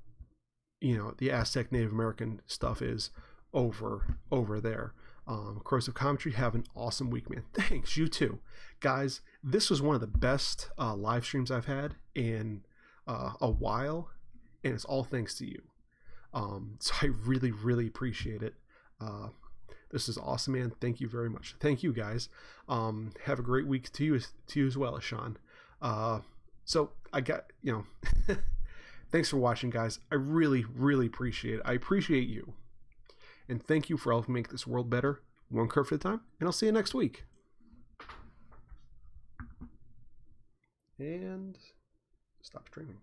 the Aztec Native American stuff is over there. Corrosive Commentary, have an awesome week, man. Thanks, you too. Guys, this was one of the best live streams I've had in a while, and it's all thanks to you. So I really, really appreciate it. This is awesome, man. Thank you very much. Thank you, guys. Have a great week to you as well, Sean. So I got, thanks for watching, guys. I really, really appreciate it. I appreciate you. And thank you for helping make this world better, one kerf at a time. And I'll see you next week. And stop streaming.